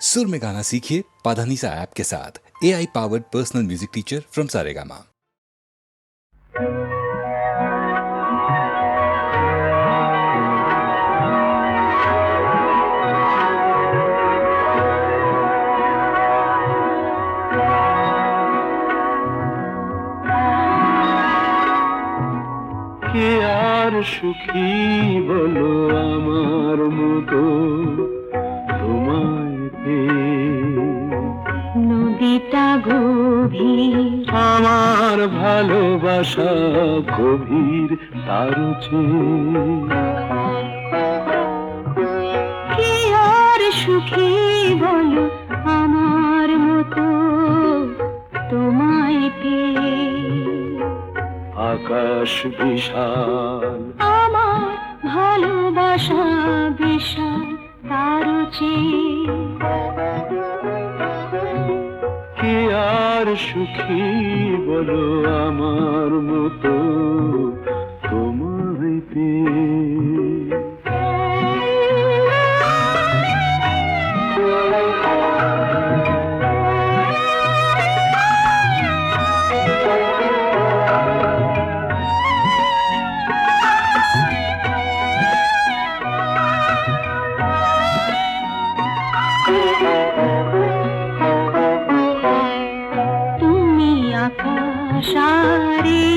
सुर में गाना सीखिए पाधानीसा ऐप के साथ। AI powered personal music teacher from Saregama. কে আর সুখী বলো আমার মতো তোমায় পেয়ে। নদীটা গভীর, আমার ভালোবাসা গভীর তার চেয়ে। কে আর সুখী বলো আমার মতো তোমায় পেয়ে। আকাশ বিশাল, আমার ভালোবাসা বিশাল তার চেয়ে। কে আর সুখী বলো আমার মতো তোমায় পেয়ে। তুমি আকাশারে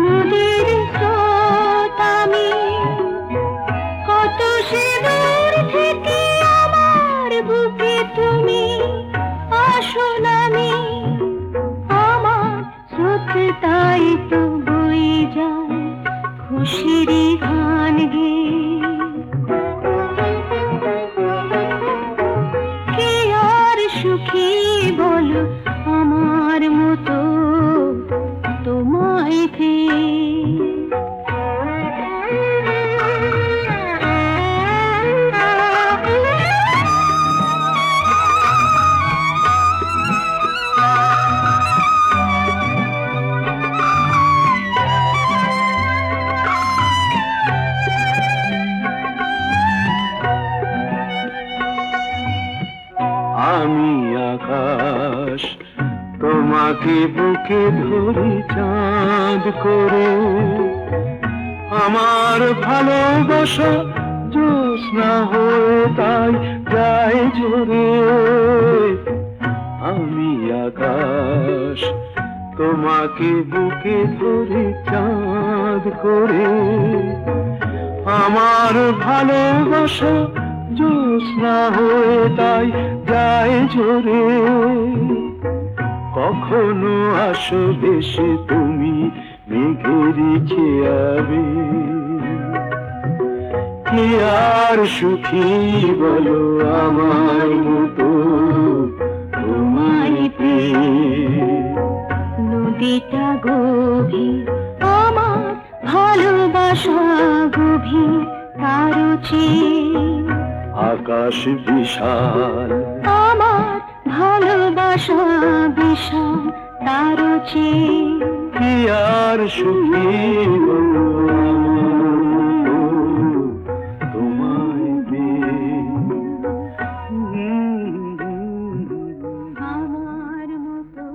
নদীর স্রোত, আমি কত সে দূর থেকে আমার বুকে তুমি আসো নামি। আমার স্রোত তাই তো বই যায় খুশির গান গেয়ে। কে আর সুখী বলো আমার মতো তোমায় পেয়ে। আমি আকাশ তোমাকে বুকে ধরি চাঁদ করে। আমার ভালোবাসা জ্যোৎস্না হয়ে তাই যায় ঝরে। আমি আকাশ তোমাকে বুকে ধরি চাঁদ করে। আমার ভালোবাসা জ্যোৎস্না হয়ে তাই যায় ঝরে। কখনো আসো দেশে তুমি মেঘেরই খেয়াবে। কে আর সুখী বলো আমার মতো তোমায় পেয়ে। নদীটা গভীর, আমার ভালোবাসা গভীর তার চেয়ে। আকাশ বিশাল, আমার ভালোবাসা বিশাল তার চেয়ে। কি আর সুখী বলো তোমায় পেয়ে। আমার মতো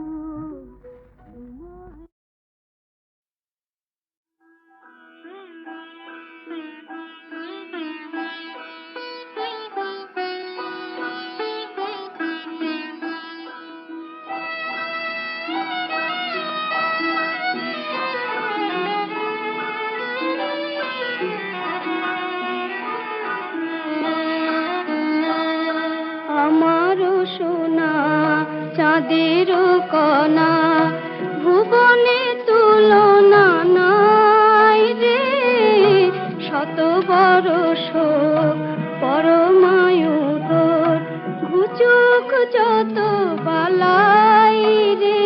আমারও সোনা চাঁদের কণা, ভুবনে তুলনা নাই রে। শত বরষ পরমায়ু তোর, ঘুচুক যত বালাই রে।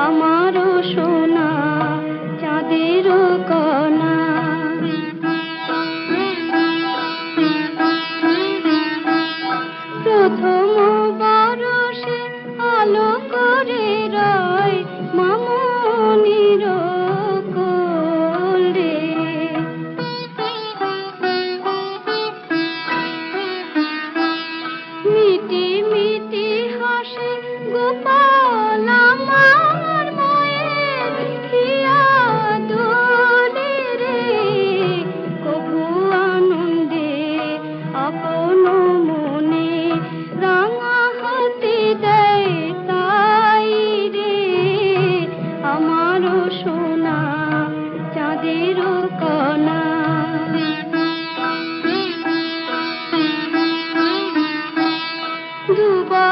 আমারও সোনা চাঁদের কণা। প্রথম বরষে আলো করে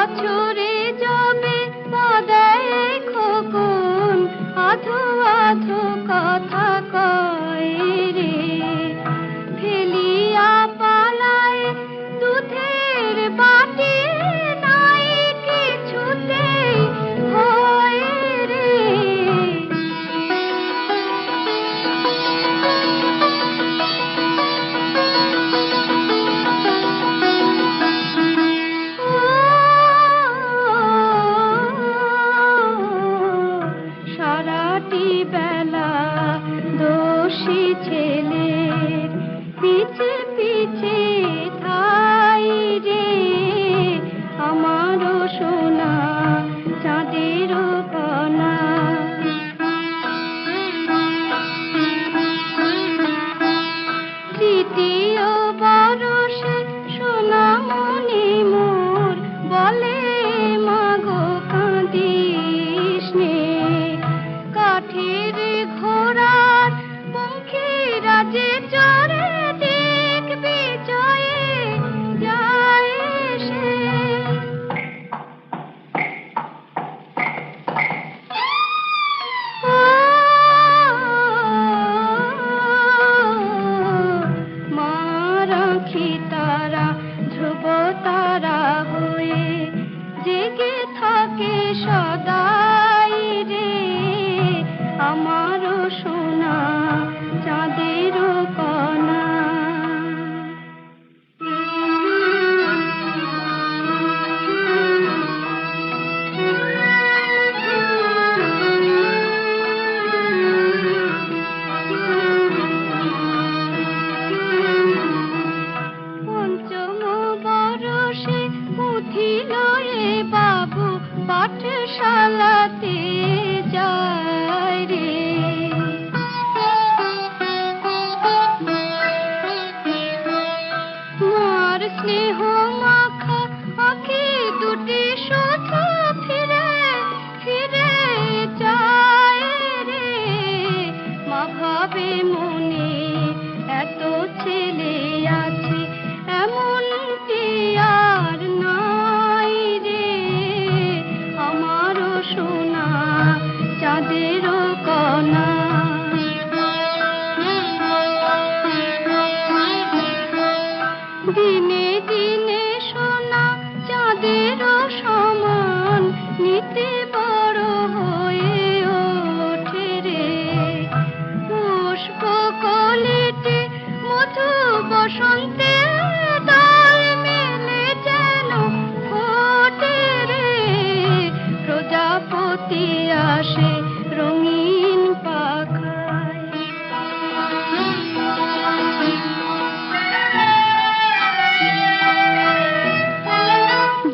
বছরে যাবে পদায় খোকন আধো আধো কথা কয় রে ফেলিয়া পালায় দুধের বাটি নাই কিছুতে হয় রে সারাটি বেলা দোষী ছেলের পিছে পিছে ঠাই রে আমারও সোনা চাঁদের কণা তৃতীয় বরষে সোনামণি মোর বলে মাগো কাঁদিস নে কাঠের ঘোড়ার পঙ্খিরা যে চড়ে দিক বিজয়ে যায় সে মা রাখি তারা ধ্রুব তারা হয়ে জেগে থাকে সদাই রে আমারও সোনা চাঁদের কণা পঞ্চম বরষে উঠিল রে বাবু পাঠশালাতে যায় রে মার স্নেহ মাখা আঁখি দুটি শুধু ফিরে ফিরে যায় রে মা ভাবে মনে এত ছেলে আছে এমনটি আর নাই রে আমারও সোনা চাঁদের কণা দিনে দিনে সোনা চাঁদের সমান নিতে বড় হয়ে ওঠে রে পুষ্প কলিতে মধু বসন্তে দল মেলে যেন ফোটে রে প্রজাপতি আসে রঙিন পাখায়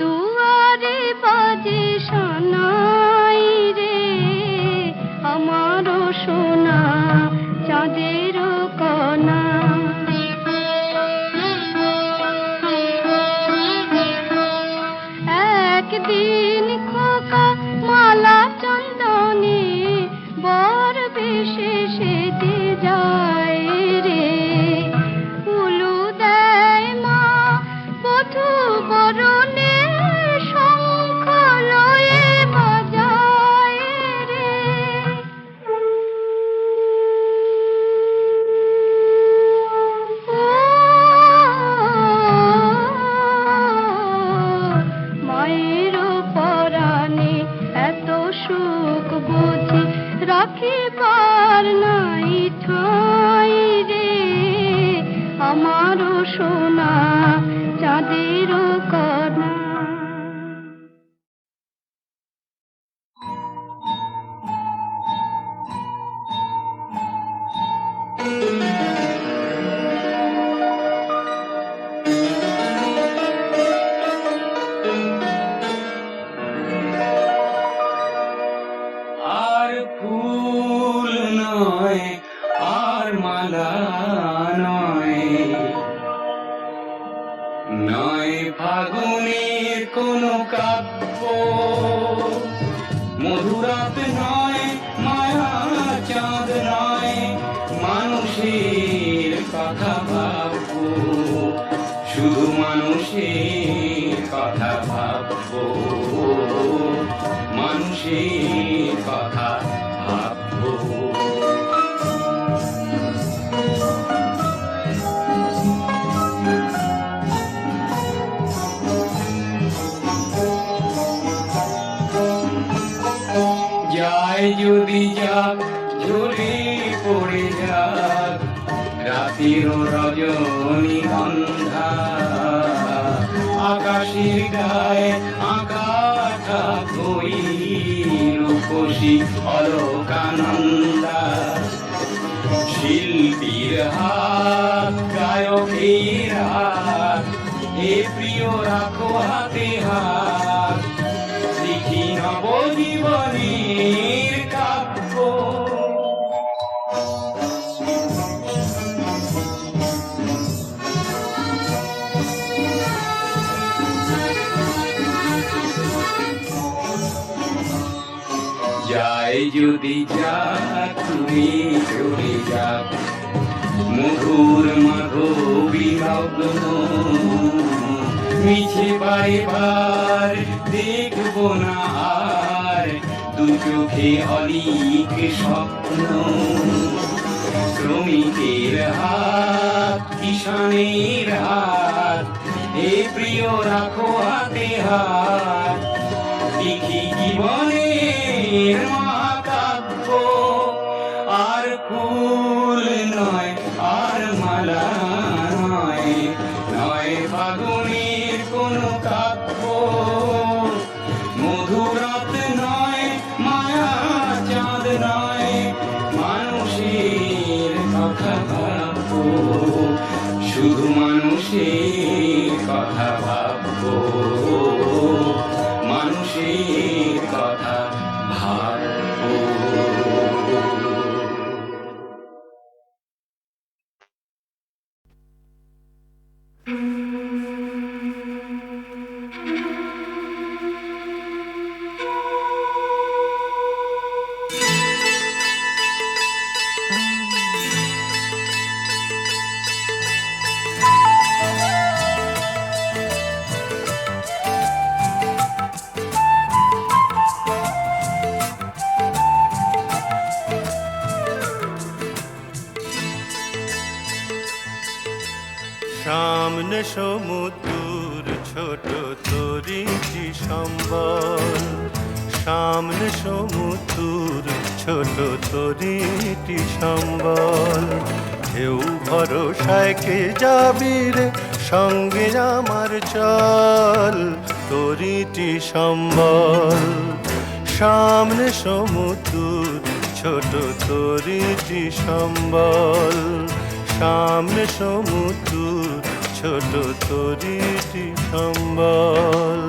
দুয়ারে বাজে সানাই রে আমারও সোনা চাঁদের কণা একদিন খোকা মালা চন্দনে বর বেশে সেজে যায় রে উলু দেয় মা বধূ বরণে শঙ্খ লয়ে বাজায় রে মায়ের পরাণে এত সুখ বুঝি রাখিবার নাই ঠাঁই রে আমারও সোনা চাঁদের কণা আর ফুল নয় আর মালা নয় নয় ফাগুনের কোনো কাব্য মধুরাত নয় মায়া চাঁদ নয় মানুষের কথা ভাববো শুধু মানুষের কথা কথা ভাববো, মানুষের কথা ভাববো। যায় যদি যাক, ঝরে পড়ে যাক রাতের রজনীগন্ধা, আকাশের গায়ে আঁকা থাক ওই রূপসী অলকানন্দা। শিল্পীর হাত, গায়কের হাত, এ প্রিয় রাখো হাতে হাত, লিখি নবজীবনের কাব্য। যায় যদি যাক, তুমি চলে যাক মধুর মাধবী লগ্ন, মিছে বারেবার দেখবো না আর দু চোখে অলিক স্বপ্ন। শ্রমিকের হাত, কিষানের হাত, এ প্রিয় রাখো হাতে হাত, লিখি জীবনের মহাকাব্য। আর ফুল নয়, আর মালা নয়, নয় ফাগুনের কোনো কাব্য। মধুরাত নয়, মায়া চাঁদ নয়, মানুষের কথা ভাববো, শুধু মানুষের কথা ভাববো, মানুষের কথা ভাববো। সামনে সমুদ্র ছোট তরিটি সম্বল, সামনে সমুদ্র ছোট তরিটি সম্বল। ঢেউ ভরসায় কে যাবি রে সঙ্গে আমার চল, তরিটি সম্বল। সামনে সমুদ্র ছোট তরিটি সম্বল, সামনে সমুদ্র ছোট তরিটি সম্বল।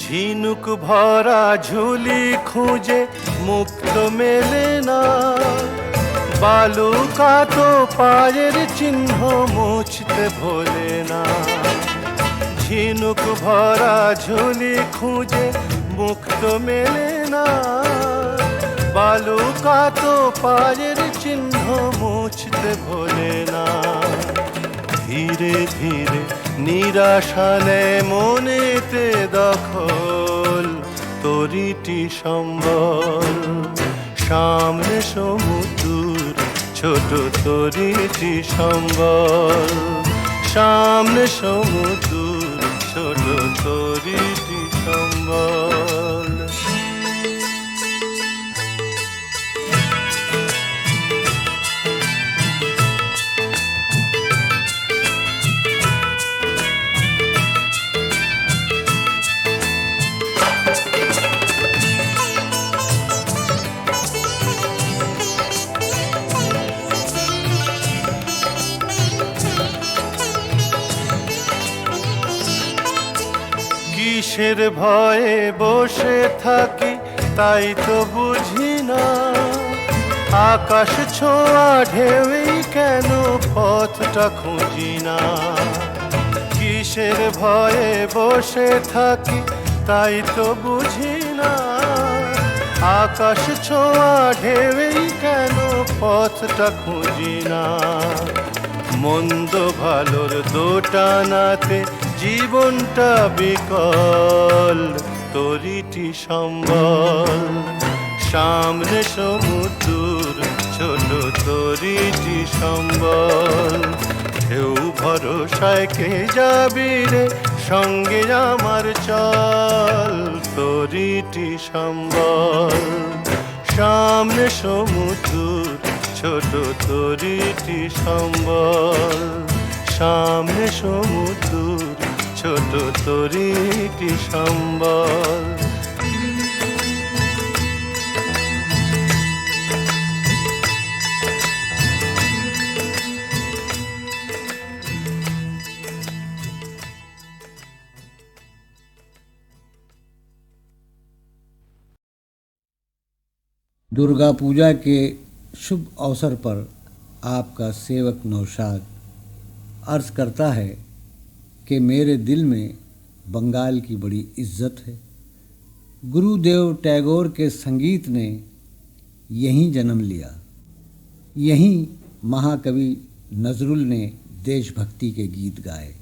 ঝিনুক ভরা ঝুলি খুঁজে মুক্ত মেলে না, বালুকা তো পায়ের চিহ্ন মুছতে ভোলে না। ঝিনুক ভরা ঝুলি খুঁজে মুক্ত মেলে না, বালুকা তো পায়ের চিহ্ন মুছতে ভোলে না। ধীরে ধীরে নিরাশানে মনেতে দখল, তরিটি সম্বল। সামনে সমুদ্র ছোট তরিটি সম্বল, সামনে সমুদ্র ছোট তরিটি সম্বল। কিসের ভয়ে বসে থাকি তাই তো বুঝি না, আকাশ ছোঁয়া ঢেউই কেন পথটা খুঁজি না। কিসের ভয়ে বসে থাকি তাই তো বুঝি না, আকাশ ছোঁয়া ঢেউই কেন পথটা খুঁজি না। মন্দ ভালোর দোটানাতে জীবনটা বিকল, তরিটি সম্বল সামনে সমুদ্র ছোট তরিটি সম্বল। ঢেউ ভরসায় কে যাবি রে সঙ্গে আমার চল, তরিটি সম্বল সামনে সমুদ্র ছোট তরিটি সম্বল। সামনে সমুদ্র ছোট তরিটি সম্বল। दुर्गा पूजा के शुभ अवसर पर आपका सेवक नौशाद अर्ज़ करता है कि मेरे दिल में बंगाल की बड़ी इज्जत है। गुरुदेव टैगोर के संगीत ने यहीं जन्म लिया, यहीं महाकवि नजरुल ने देशभक्ति के गीत गाए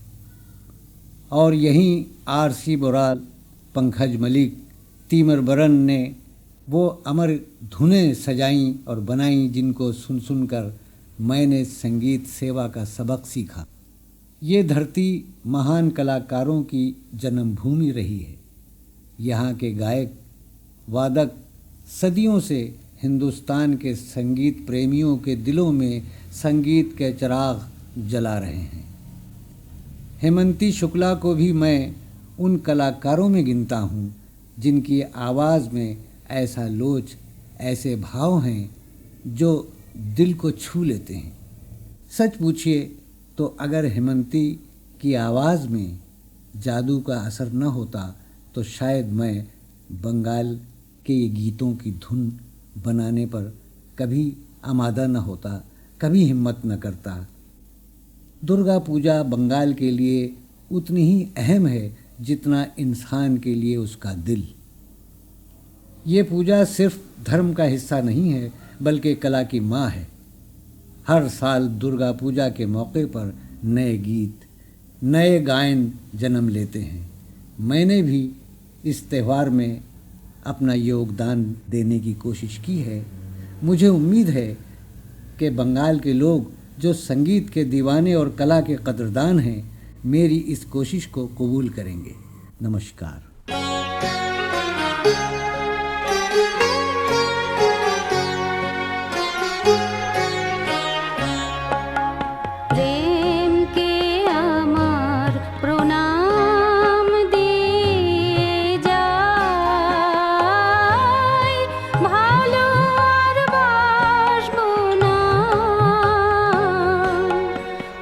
और यहीं आर.सी. बोराल, पंकज मलिक, तीमर बरन ने वो अमर धुनें सजाईं और बनाईं जिनको सुन सुनकर मैंने संगीत सेवा का सबक सीखा। ये धरती महान कलाकारों की जन्मभूमि रही है। यहाँ के गायक वादक सदियों से हिंदुस्तान के संगीत प्रेमियों के दिलों में संगीत के चिराग जला रहे हैं। हेमंती शुक्ला को भी मैं उन कलाकारों में गिनता हूँ जिनकी आवाज़ में ऐसा लोच, ऐसे भाव हैं जो दिल को छू लेते हैं। सच पूछिए तो अगर हेमंती की आवाज़ में जादू का असर न होता तो शायद मैं बंगाल के ये गीतों की धुन बनाने पर कभी आमादा न होता, कभी हिम्मत न करता। दुर्गा पूजा बंगाल के लिए उतनी ही अहम है जितना इंसान के लिए उसका दिल। ये पूजा सिर्फ धर्म का हिस्सा नहीं है बल्कि कला की माँ है। हर साल दुर्गा पूजा के मौके पर नए गीत, नए गायन जन्म लेते हैं। मैंने भी इस त्यौहार में अपना योगदान देने की कोशिश की है। मुझे उम्मीद है कि बंगाल के लोग जो संगीत के दीवाने और कला के कदरदान हैं, मेरी इस कोशिश को कबूल करेंगे। नमस्कार।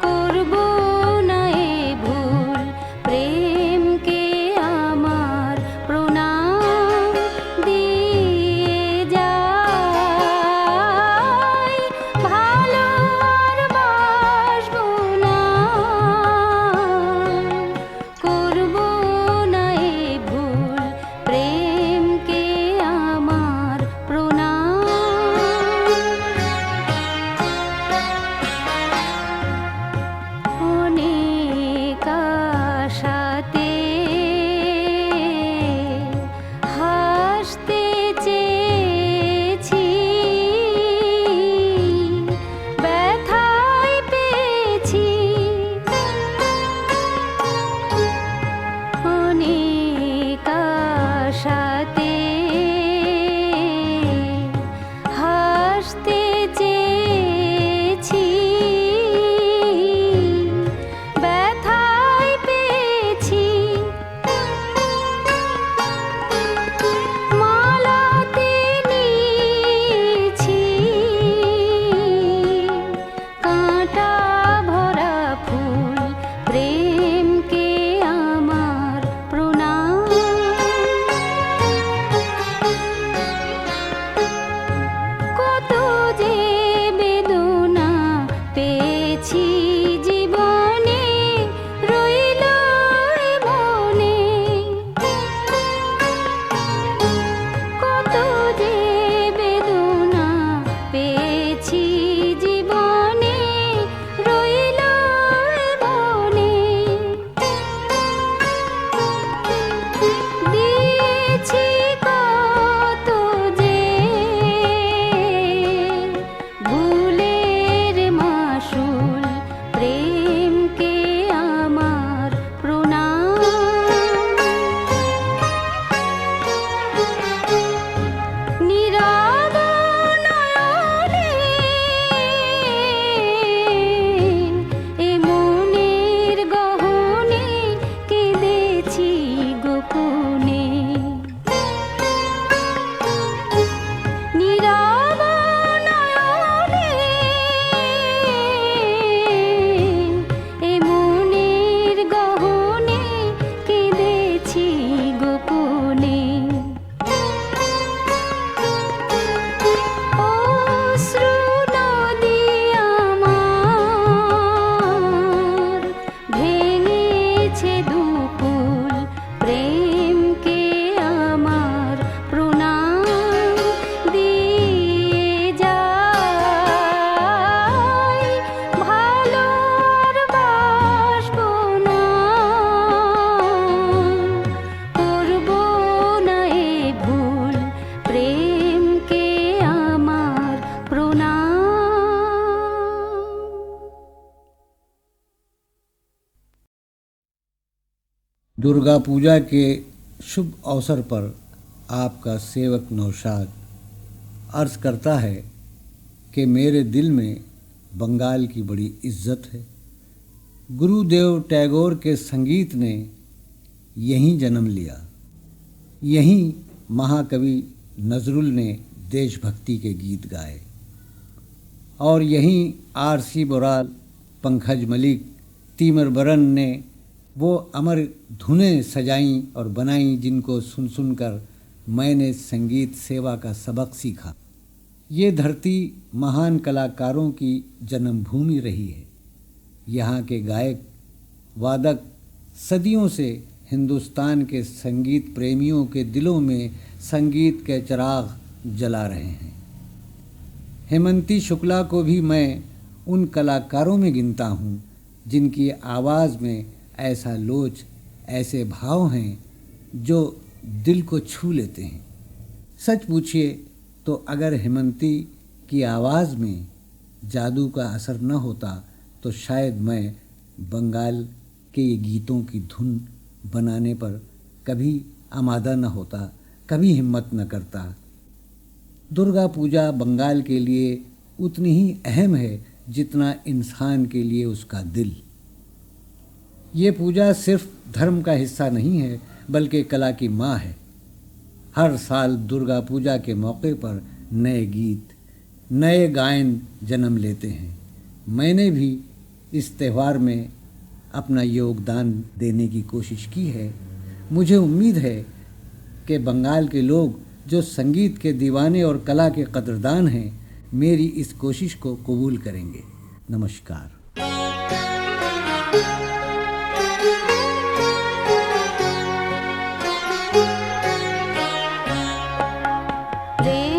করব না এ ভুল, প্রেমকে আমার दुर्गा पूजा के शुभ अवसर पर आपका सेवक नौशाद अर्ज़ करता है कि मेरे दिल में बंगाल की बड़ी इज्जत है। गुरुदेव टैगोर के संगीत ने यहीं जन्म लिया। यहीं महाकवि नजरुल ने देशभक्ति के गीत गाए और यहीं आर.सी. बोराल, पंकज मलिक, तीमर बरन ने वो अमर धुनें सजाईं और बनाईं जिनको सुन सुनकर मैंने संगीत सेवा का सबक सीखा। ये धरती महान कलाकारों की जन्मभूमि रही है। यहाँ के गायक वादक सदियों से हिंदुस्तान के संगीत प्रेमियों के दिलों में संगीत के चिराग जला रहे हैं। हेमंती शुक्ला को भी मैं उन कलाकारों में गिनता हूँ जिनकी आवाज़ में ऐसा लोच, ऐसे भाव हैं जो दिल को छू लेते हैं। सच पूछिए तो अगर हेमंती की आवाज़ में जादू का असर न होता तो शायद मैं बंगाल के ये गीतों की धुन बनाने पर कभी आमादा न होता, कभी हिम्मत न करता। दुर्गा पूजा बंगाल के लिए उतनी ही अहम है जितना इंसान के लिए उसका दिल। ये पूजा सिर्फ धर्म का हिस्सा नहीं है बल्कि कला की माँ है। हर साल दुर्गा पूजा के मौके पर नए गीत, नए गायन जन्म लेते हैं। मैंने भी इस त्यौहार में अपना योगदान देने की कोशिश की है। मुझे उम्मीद है कि बंगाल के लोग जो संगीत के दीवाने और कला के कदरदान हैं, मेरी इस कोशिश को कबूल करेंगे। नमस्कार। रे